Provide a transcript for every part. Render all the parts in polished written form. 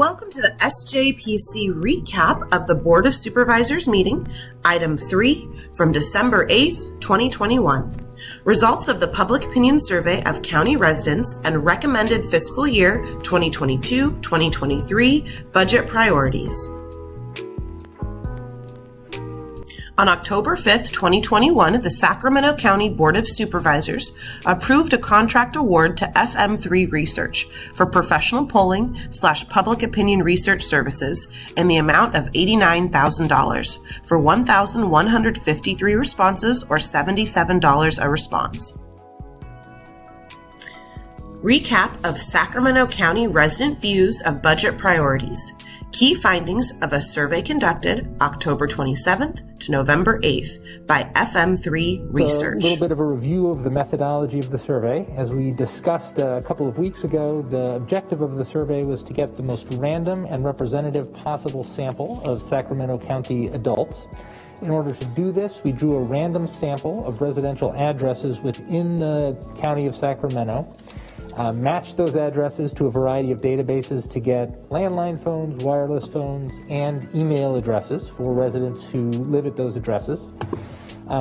Welcome to the SJPC recap of the Board of Supervisors meeting, item 3 from December 8th, 2021. Results of the Public Opinion Survey of County Residents and recommended fiscal year 2022-2023 budget priorities. On October 5th, 2021, the Sacramento County Board of Supervisors approved a contract award to FM3 Research for professional polling / public opinion research services in the amount of $89,000 for 1,153 responses or $77 a response. Recap of Sacramento County resident views of budget priorities. Key findings of a survey conducted October 27th to November 8th by FM3 Research. A little bit of a review of the methodology of the survey. As we discussed a couple of weeks ago, the objective of the survey was to get the most random and representative possible sample of Sacramento County adults. In order to do this, we drew a random sample of residential addresses within the County of Sacramento. Matched those addresses to a variety of databases to get landline phones, wireless phones, and email addresses for residents who live at those addresses.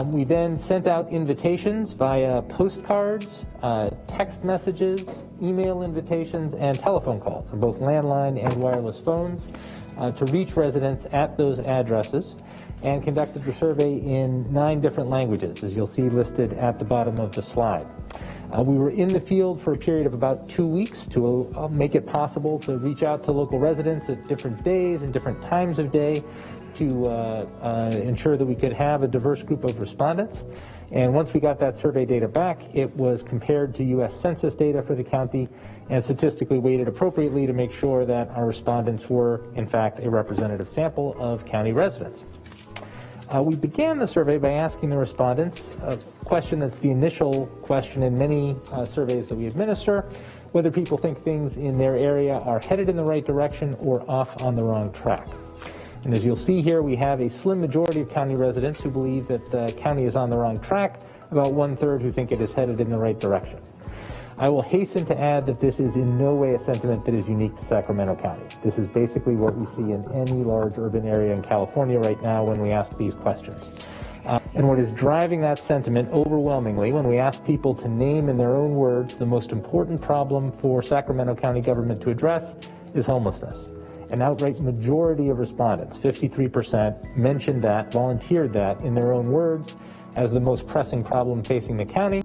We then sent out invitations via postcards, text messages, email invitations, and telephone calls for both landline and wireless phones to reach residents at those addresses, and conducted the survey in 9 different languages, as you'll see listed at the bottom of the slide. We were in the field for a period of about 2 weeks to make it possible to reach out to local residents at different days and different times of day to ensure that we could have a diverse group of respondents. And once we got that survey data back, it was compared to U.S. Census data for the county and statistically weighted appropriately to make sure that our respondents were, in fact, a representative sample of county residents. We began the survey by asking the respondents a question that's the initial question in many surveys that we administer, whether people think things in their area are headed in the right direction or off on the wrong track. And as you'll see here, we have a slim majority of county residents who believe that the county is on the wrong track, about 1/3 who think it is headed in the right direction. I will hasten to add that this is in no way a sentiment that is unique to Sacramento County. This is basically what we see in any large urban area in California right now when we ask these questions. And what is driving that sentiment overwhelmingly when we ask people to name in their own words the most important problem for Sacramento County government to address is homelessness. An outright majority of respondents, 53%, mentioned that, volunteered that in their own words as the most pressing problem facing the county.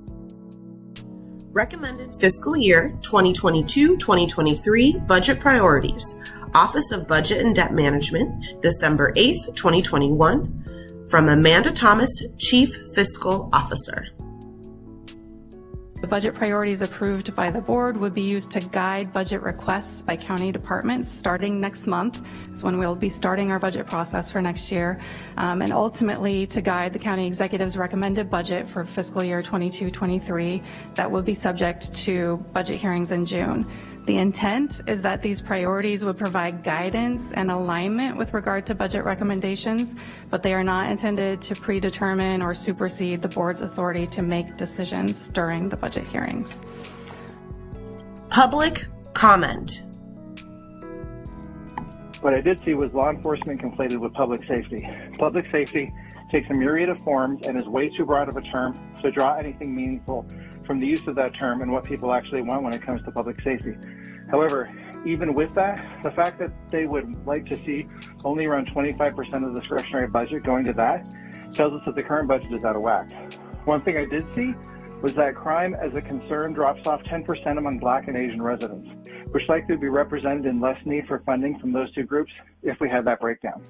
Recommended fiscal year 2022-2023 budget priorities. Office of Budget and Debt Management, December 8th, 2021, from Amanda Thomas, Chief Fiscal Officer. The budget priorities approved by the board would be used to guide budget requests by county departments starting next month. Is when we'll be starting our budget process for next year, and ultimately to guide the county executive's recommended budget for fiscal year 22-23 that will be subject to budget hearings in June. The intent is that these priorities would provide guidance and alignment with regard to budget recommendations, but they are not intended to predetermine or supersede the board's authority to make decisions during the budget hearings. Public comment. What I did see was law enforcement conflated with public safety. Public safety takes a myriad of forms and is way too broad of a term to draw anything meaningful from the use of that term and what people actually want when it comes to public safety. However, even with that, the fact that they would like to see only around 25% of the discretionary budget going to that tells us that the current budget is out of whack. One thing I did see was that crime as a concern drops off 10% among Black and Asian residents, which likely would be represented in less need for funding from those two groups if we had that breakdown.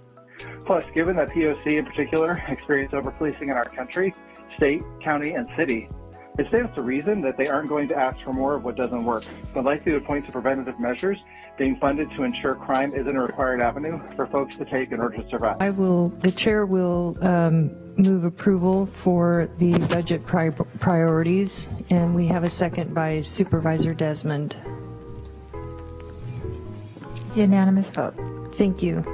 Plus, given that POC in particular experience over-policing in our country, state, county, and city, it stands to reason that they aren't going to ask for more of what doesn't work, but likely would point to preventative measures being funded to ensure crime isn't a required avenue for folks to take in order to survive. The chair will move approval for the budget priorities, and we have a second by Supervisor Desmond. Unanimous vote. Thank you.